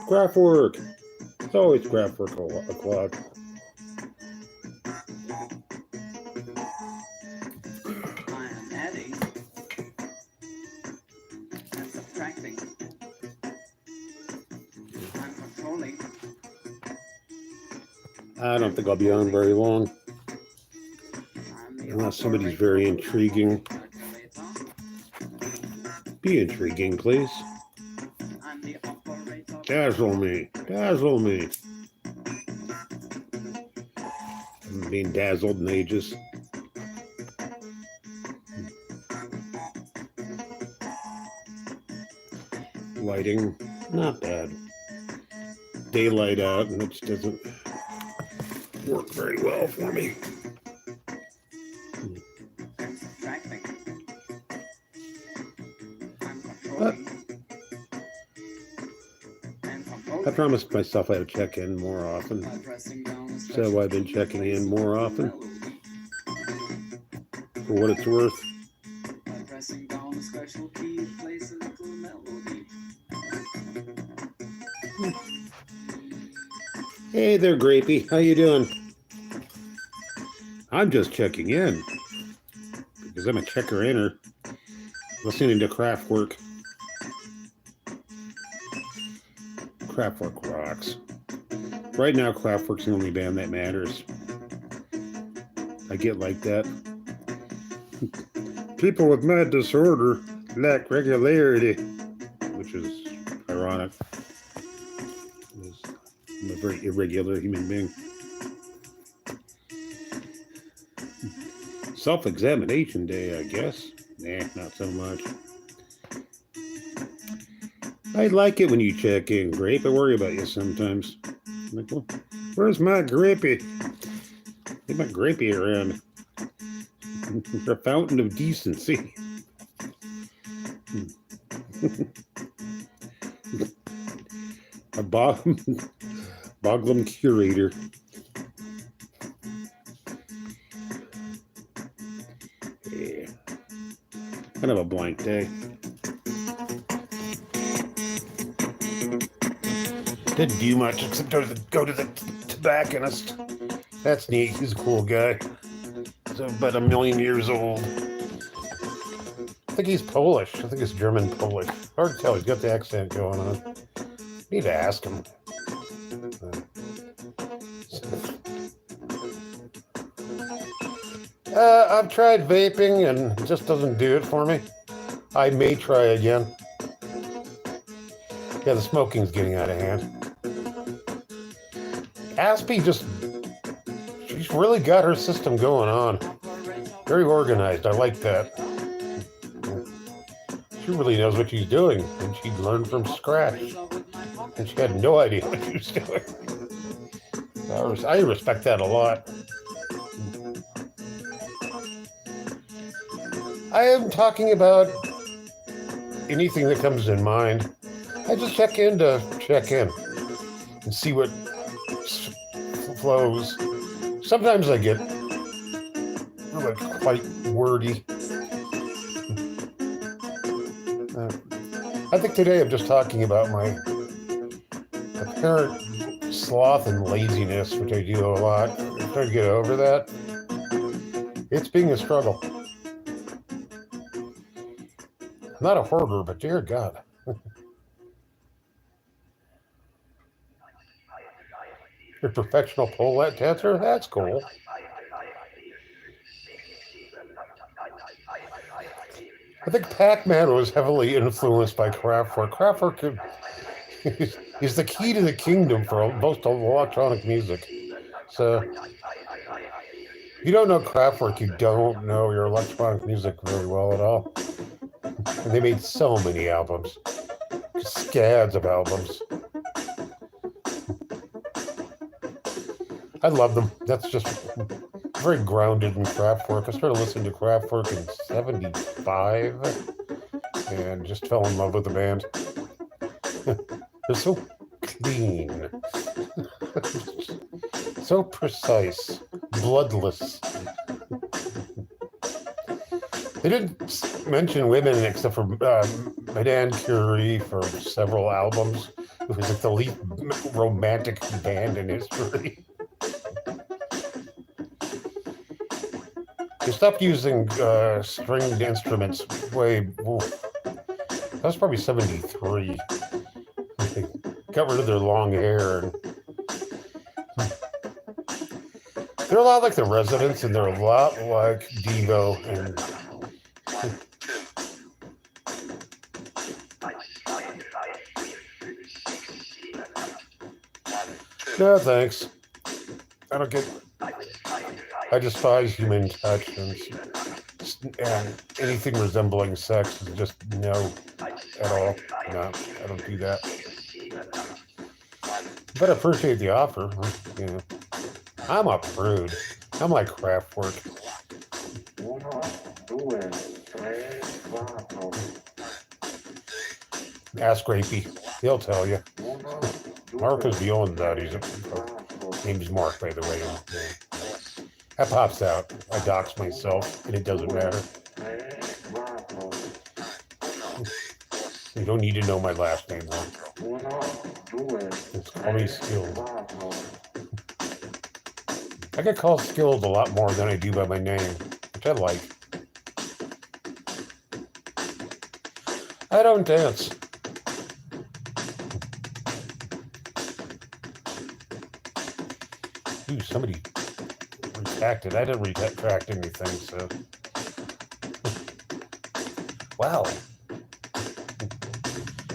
Craftwork. It's always Craftwork o'clock. I am adding and subtracting. I'm controlling. I don't think I'll be on very long. I'm the Unless somebody's operator very of the intriguing. calculator. Be intriguing, please. I'm the operator. Dazzle me. Dazzle me. I'm being dazzled in ages. Lighting, not bad. Daylight out, and it doesn't work very well for me. I'm subtracting. I'm But controlling. And I composing. promised myself I'd check in more often. By pressing down a So special I've been key checking in places more the often, melody. for what it's worth. By pressing down a special key places the melody. Hey there, Grapey. How you doing? I'm just checking in because I'm a checker-inner, listening to Kraftwerk. Kraftwerk rocks. Right now, Kraftwerk's the only band that matters. I get like that. People with mad disorder lack regularity, which is ironic. I'm a very irregular human being. Self-examination day, I guess. Nah, not so much. I like it when you check in, Grape. I worry about you sometimes. I'm like, well, where's my Grapey? Get my Grapey around. The fountain of decency. A Boglum curator. Yeah. Kind of a blank day. Didn't do much except go to the tobacconist. That's neat. He's a cool guy. He's about 1 million years old. I think he's Polish. I think he's German Polish. Hard to tell. He's got the accent going on. Need to ask him. I've tried vaping and it just doesn't do it for me. I may try again. Yeah, the smoking's getting out of hand. Aspie she's really got her system going on. Very organized. I like that. She really knows what she's doing, and she learned from scratch. And she had no idea what she was doing. I respect that a lot. I am talking about anything that comes in mind. I just check in to check in and see what flows. Sometimes I get quite wordy. I think today I'm just talking about my apparent sloth and laziness, which I do a lot. I'm trying to get over that. It's being a struggle. I'm not a hoarder, but dear God. You're a professional pole dancer? That's cool. I think Pac-Man was heavily influenced by Kraftwerk. Kraftwerk is the key to the kingdom for most of electronic music. So, if you don't know Kraftwerk, you don't know your electronic music very well at all. And they made so many albums. Scads of albums. I love them. That's just very grounded in Kraftwerk. I started listening to Kraftwerk in 75 and just fell in love with the band. They're so clean, so precise, bloodless. They didn't mention women except for Madame Curie for several albums. It was like the least romantic band in history. They stopped using stringed instruments that was probably 73. They got rid of their long hair. And they're a lot like the Residents, and they're a lot like Devo. And no, thanks. I don't get. I despise human touch, and anything resembling sex is just no at all. No, I don't do that. But I appreciate the offer. You know, I'm a prude. I'm like Kraftwerk. Ask Rapey. He'll tell you. Mark is beyond that. Name's Mark, by the way. That pops out. I dox myself, and it doesn't matter. You don't need to know my last name, though. Just call me Skilled. I get called Skilled a lot more than I do by my name, which I like. I don't dance. Ooh, somebody retracted. I didn't retract anything, so. Wow.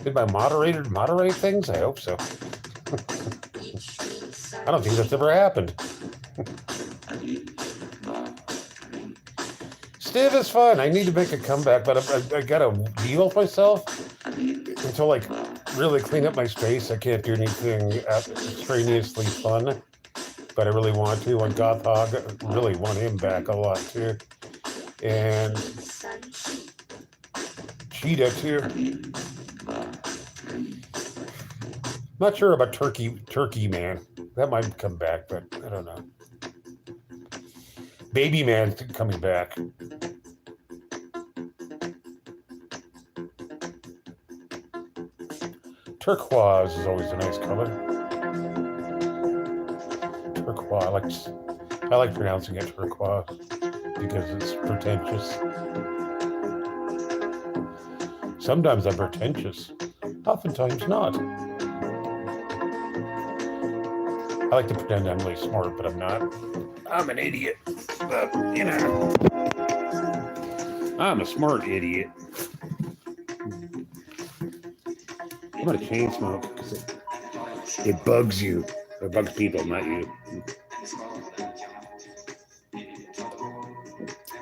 Did my moderator moderate things? I hope so. I don't think that's ever happened. Steve is fun. I need to make a comeback, but I gotta deal with myself until like really clean up my space. I can't do anything extraneously fun, but I really want to. On Goth Hog, I really want him back a lot too, and Cheetah too. Not sure about Turkey Man. That might come back, but I don't know. Baby Man's coming back. Turquoise is always a nice color. Turquoise. I like pronouncing it turquoise because it's pretentious. Sometimes I'm pretentious. Oftentimes not. I like to pretend I'm really smart, but I'm not. I'm an idiot. But, you know, I'm a smart idiot. I'm gonna chain smoke because it bugs you. It bugs people, not you.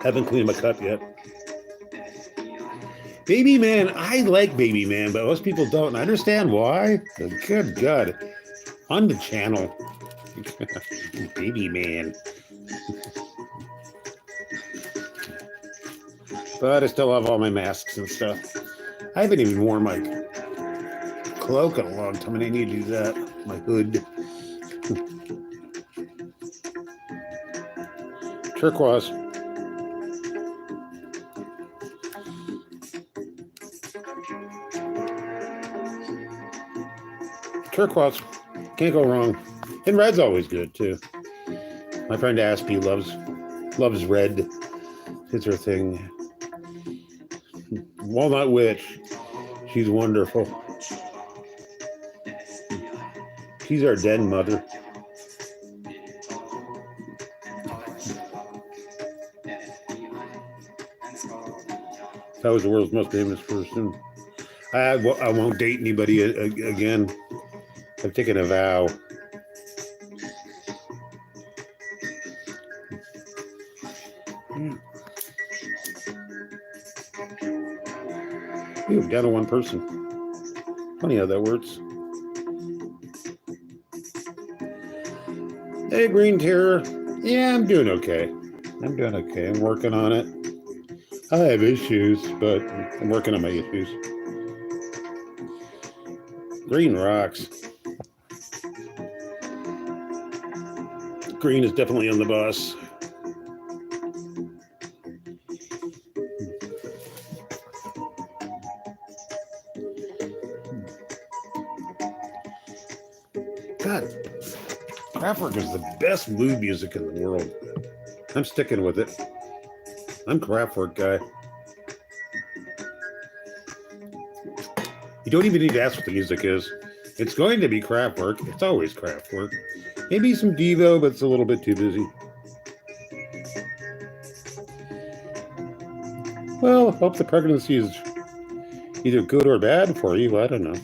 Haven't cleaned my cup yet. Baby Man, I like Baby Man, but most people don't. And I understand why. Good God. On the channel. Baby Man. But I still have all my masks and stuff. I haven't even worn my cloak in a long time, and I need to do that. My hood. Turquoise. Turquoise. Can't go wrong. And red's always good too. My friend Aspie loves red. It's her thing. Walnut Witch. She's wonderful. She's our den mother. That was the world's most famous person. I won't date anybody again. I've taken a vow. Ooh, down to one person. Funny how that works. Hey, Green Terror. Yeah, I'm doing okay. I'm working on it. I have issues, but I'm working on my issues. Green rocks. Green is definitely on the bus. God, Kraftwerk is the best mood music in the world. I'm sticking with it. I'm Kraftwerk guy. You don't even need to ask what the music is. It's going to be Kraftwerk. It's always Kraftwerk. Maybe some Devo, but it's a little bit too busy. Well, I hope the pregnancy is either good or bad for you. I don't know.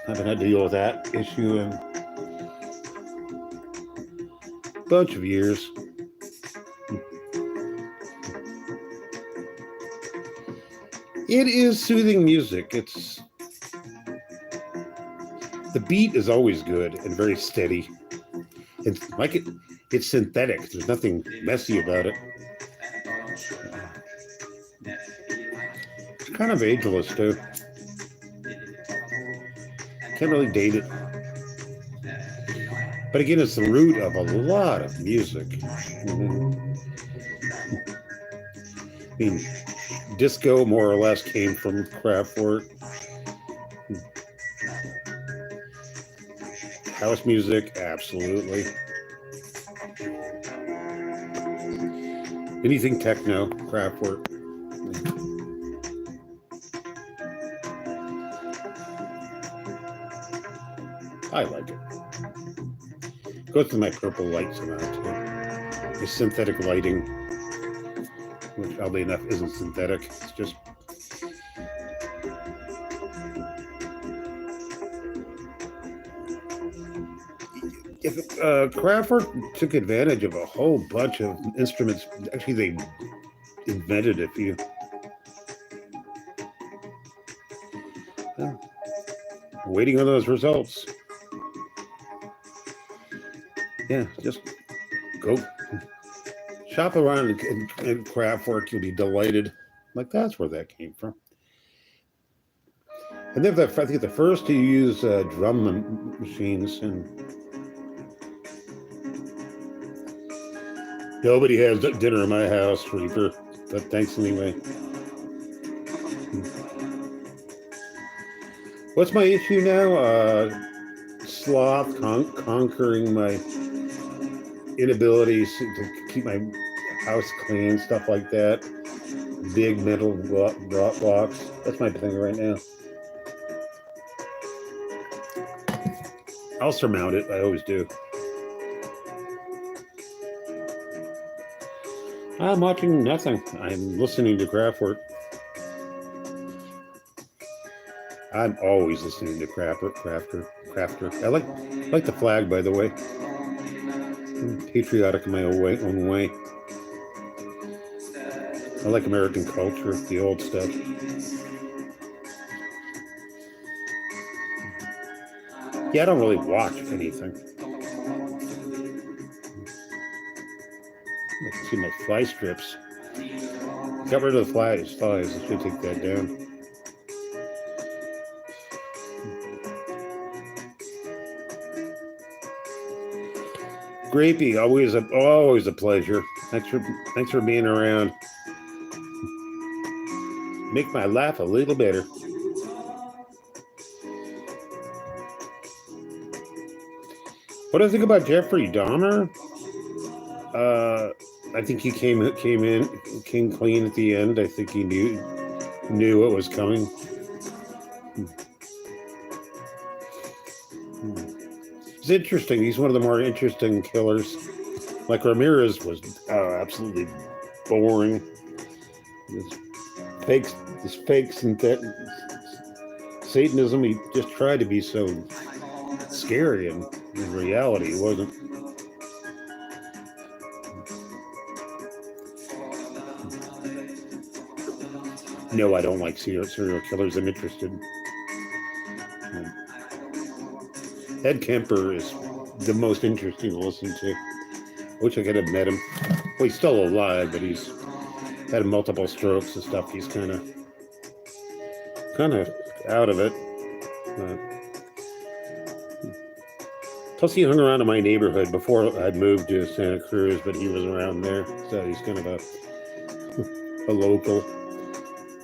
I haven't had to deal with that issue in a bunch of years. It is soothing music. The beat is always good and very steady. It's like it's synthetic. There's nothing messy about it. It's kind of ageless too. Can't really date it. But again, it's the root of a lot of music. I mean, disco more or less came from Kraftwerk. House music, absolutely. Anything techno, Kraftwerk. I like it. Goes to my purple light somehow too. The synthetic lighting, which oddly enough isn't synthetic. It's just if Kraftwerk took advantage of a whole bunch of instruments. Actually, they invented a few. Well, waiting on those results. Yeah, just go shop around in Kraftwerk. You'll be delighted. Like, that's where that came from. And they're I think the first to use drum machines, and nobody has dinner in my house, Reaper. But thanks anyway. What's my issue now? Sloth, conquering my inabilities to keep my house clean, stuff like that. Big mental blocks. That's my thing right now. I'll surmount it. I always do. I'm watching nothing. I'm listening to Kraftwerk. I'm always listening to Crafter. I like the flag, by the way. I'm patriotic in my own way. I like American culture, the old stuff. Yeah, I don't really watch anything. Let's see my fly strips. Got rid of the flies. I should take that down. Grapey, always a pleasure. Thanks for being around. Make my life a little better. What do I think about Jeffrey Dahmer? I think he came clean at the end. I think he knew what was coming. It's interesting. He's one of the more interesting killers. Like Ramirez was absolutely boring. This fake synthetic Satanism. He just tried to be so scary, and in reality, it wasn't. No, I don't like serial killers. I'm interested. Ed Kemper is the most interesting to listen to. I wish I could have met him. Well, he's still alive, but he's had multiple strokes and stuff. He's kind of out of it. Plus, he hung around in my neighborhood before I'd moved to Santa Cruz, but he was around there, so he's kind of a local.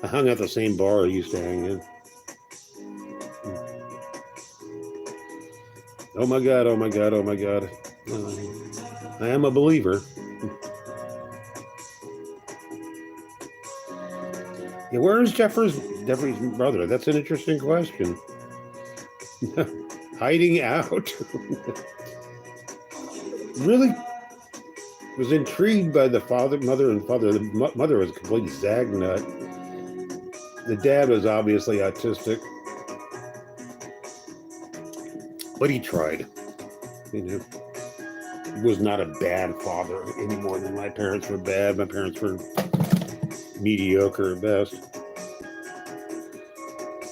I hung out the same bar I used to hang in. Oh my God, oh my God, oh my God. I am a believer. Yeah, where is Jeffrey's brother? That's an interesting question. Hiding out. Really was intrigued by the mother and father. The mother was a complete zagnut. The dad was obviously autistic, but he tried. You know, he was not a bad father any more than my parents were bad. My parents were mediocre at best.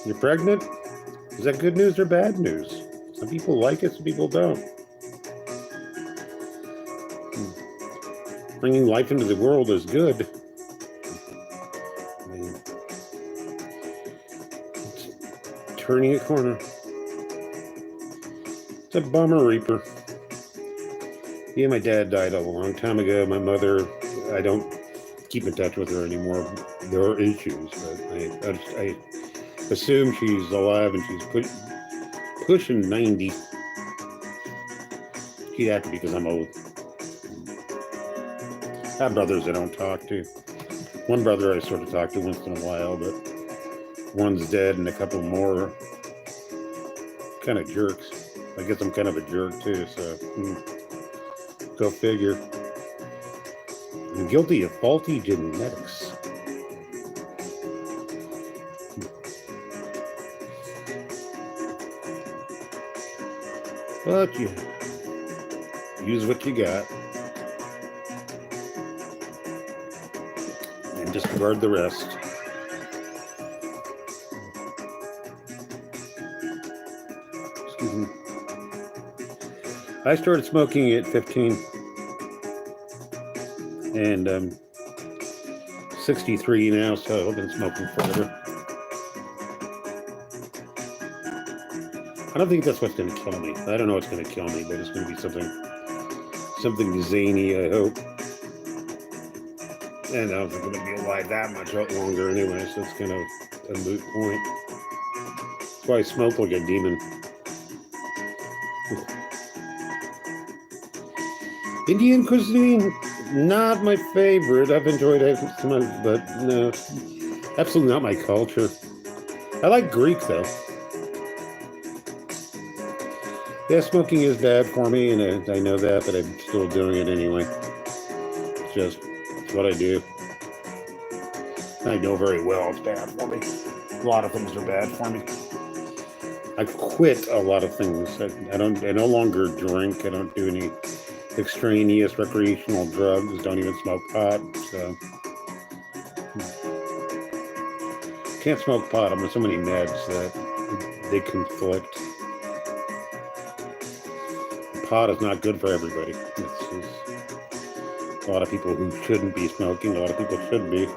You're pregnant? Is that good news or bad news? Some people like it, some people don't. Bringing life into the world is good. I mean, it's turning a corner. It's a bummer, Reaper. Yeah, my dad died a long time ago. My mother, I don't keep in touch with her anymore. There are issues, but I assume she's alive and she's pushing 90. She'd have to be because I'm old. I have brothers I don't talk to. One brother I sort of talk to once in a while, but one's dead and a couple more kind of jerks. I guess I'm kind of a jerk too, so go figure. I'm guilty of faulty genetics. But you use what you got and disregard the rest. Excuse me. I started smoking at 15 and I'm 63 now, so I've been smoking forever. I don't think that's what's going to kill me. I don't know what's going to kill me, but it's going to be something zany, I hope. And I don't think I'm going to be alive that much longer anyway, so it's kind of a moot point. That's why I smoke like a demon. Indian cuisine, not my favorite. I've enjoyed it, but no, absolutely not my culture. I like Greek though. Yeah, smoking is bad for me, and I know that, but I'm still doing it anyway. It's what I do. I know very well it's bad for me. A lot of things are bad for me. I quit a lot of things. I no longer drink. I don't do any extraneous recreational drugs. Don't even smoke pot. So can't smoke pot. I'm on so many meds that they conflict. Pot is not good for everybody. It's a lot of people who shouldn't be smoking. A lot of people should be.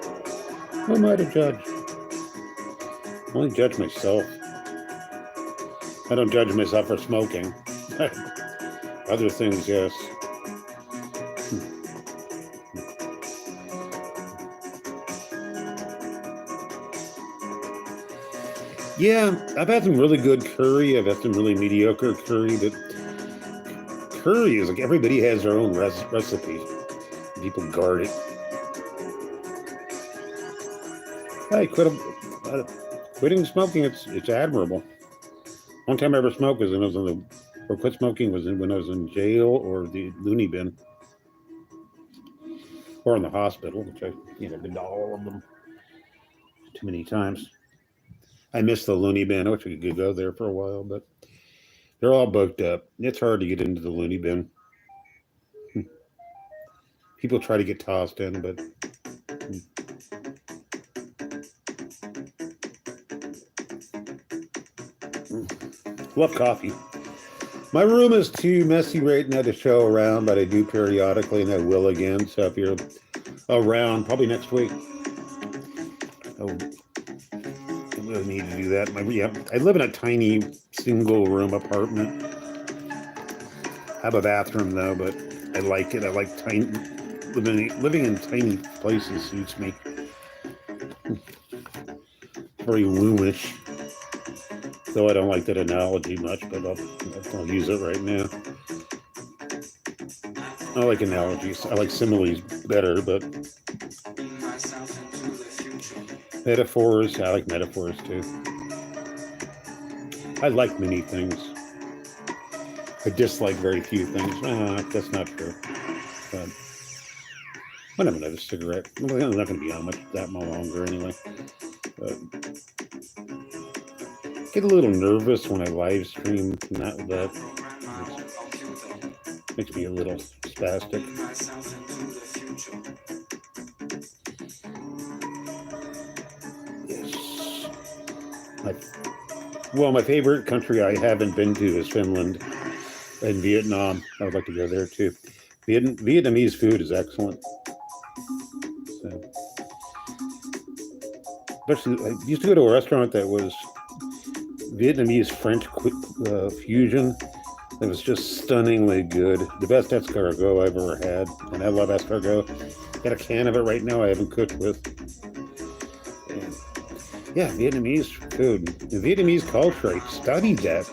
Who am I to judge? I only judge myself. I don't judge myself for smoking. Other things, yes. Yeah, I've had some really good curry. I've had some really mediocre curry, but curry is like everybody has their own recipe. People guard it. Hey, quitting smoking, it's admirable. One time I ever smoked was when I was quit smoking was when I was in jail or the loony bin. Or in the hospital, which I've been to all of them too many times. I miss the loony bin. I wish we could go there for a while, but they're all booked up. It's hard to get into the loony bin. People try to get tossed in, but love coffee. My room is too messy right now to show around, but I do periodically, and I will again. So if you're around, probably next week, I really need to do that. I live in a tiny single room apartment. I have a bathroom though, but I like it. I like living in tiny places suits me. Very roomish. Though I don't like that analogy much, but I'll use it right now. I like analogies. I like similes better, but metaphors, I like metaphors too. I like many things. I dislike very few things. That's not true. But I'm gonna have another cigarette. I'm not going to be on that much longer anyway. But get a little nervous when I live stream. Not that makes me a little spastic. Well, my favorite country I haven't been to is Finland and Vietnam. I would like to go there too. Vietnamese food is excellent. So, especially, I used to go to a restaurant that was Vietnamese French fusion. It was just stunningly good. The best escargot I've ever had, and I love escargot. Got a can of it right now. I haven't cooked with. And yeah, Vietnamese food, the Vietnamese culture. I studied that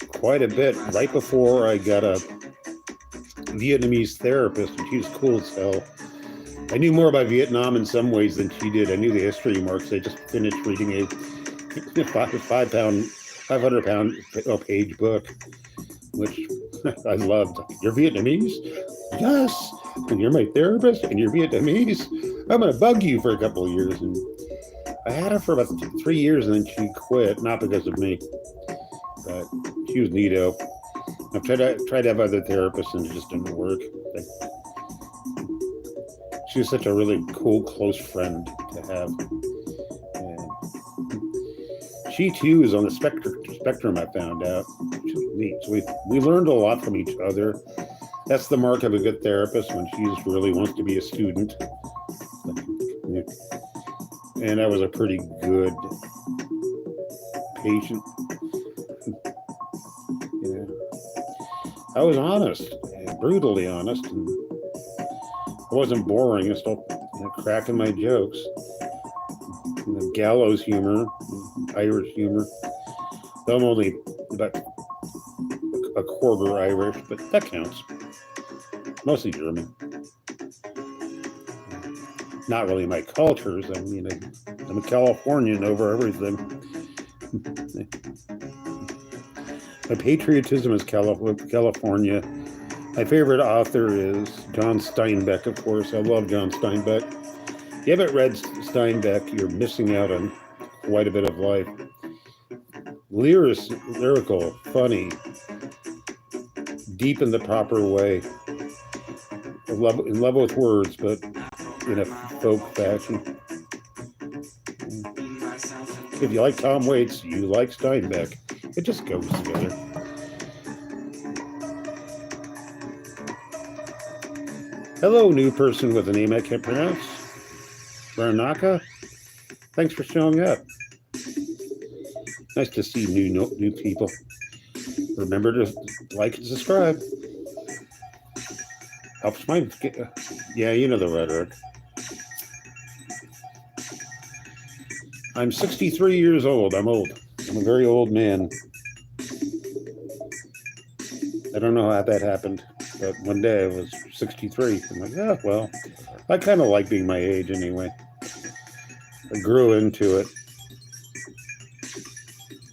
quite a bit right before I got a Vietnamese therapist, and she was cool as hell. I knew more about Vietnam in some ways than she did. I knew the history marks. I just finished reading a 500-pound page book, which I loved. You're Vietnamese? Yes. And you're my therapist, and you're Vietnamese? I'm going to bug you for a couple of years. And I had her for about 3 years, and then she quit, not because of me, but she was neato. I've tried to have other therapists, and it just didn't work. She was such a really cool, close friend to have. And she too is on the spectrum. I found out. She was neat. So we learned a lot from each other. That's the mark of a good therapist, when she just really wants to be a student. And I was a pretty good patient. Yeah. I was honest, brutally honest, and I wasn't boring. I still cracking my jokes. Gallows humor, Irish humor. I'm only about a quarter Irish, but that counts. Mostly German. Not really my cultures. I mean, I'm a Californian over everything. My patriotism is California. My favorite author is John Steinbeck, of course. I love John Steinbeck. If you haven't read Steinbeck, you're missing out on quite a bit of life. Lyrical, funny, deep in the proper way. In love with words, but in a folk fashion. If you like Tom Waits, you like Steinbeck. It just goes together. Hello, new person with a name I can't pronounce. Baranaka. Thanks for showing up. Nice to see new people. Remember to like and subscribe. Helps my... Yeah, you know the rhetoric. I'm 63 years old. I'm old. I'm a very old man. I don't know how that happened, but one day I was 63. I'm like, yeah, well, I kind of like being my age anyway. I grew into it.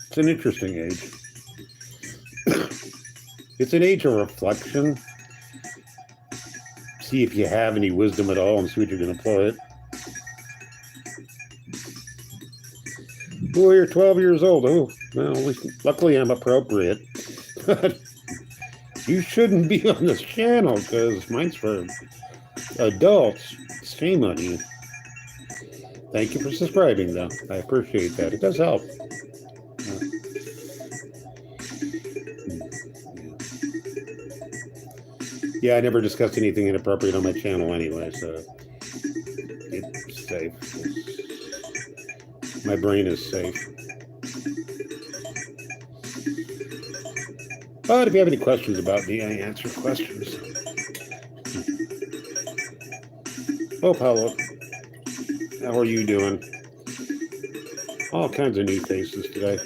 It's an interesting age. It's an age of reflection. See if you have any wisdom at all and see what you can employ it. Oh, you're 12 years old. Oh, well, luckily I'm appropriate. You shouldn't be on this channel because mine's for adults. Shame on you. Thank you for subscribing, though. I appreciate that. It does help. Yeah, I never discussed anything inappropriate on my channel anyway, so it's safe. My brain is safe. But if you have any questions about me, I answer questions. Oh, Paulo, how are you doing? All kinds of new faces today.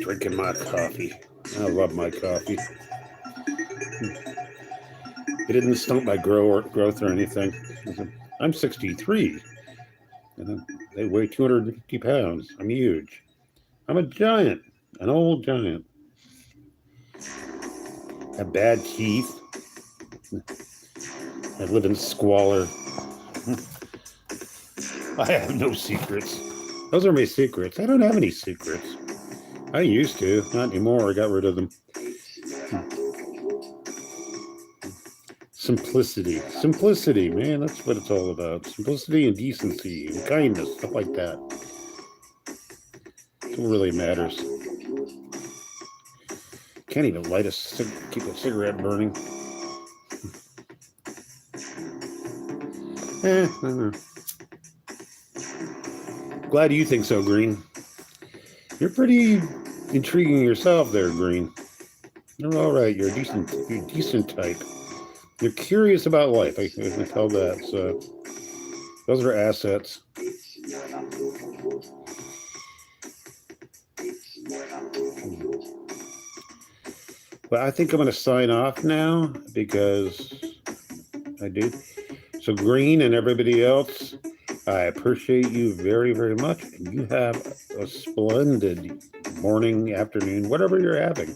Drinking my coffee. I love my coffee. It didn't stunt my growth or anything. I'm 63. And they weigh 250 pounds. I'm huge. I'm a giant, an old giant. I have bad teeth. I live in squalor. I have no secrets. Those are my secrets. I don't have any secrets. I used to, not anymore. I got rid of them. Simplicity, man. That's what it's all about. Simplicity and decency and kindness, stuff like that. That's what really matters. Can't even light keep a cigarette burning. No. Glad you think so, Green. You're pretty intriguing yourself there, Green. You're all right. You're a decent type. You're curious about life. I can tell that. So those are assets. But I think I'm going to sign off now because I do. So Green and everybody else, I appreciate you very, very much. And you have a splendid morning, afternoon, whatever you're having.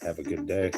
Have a good day.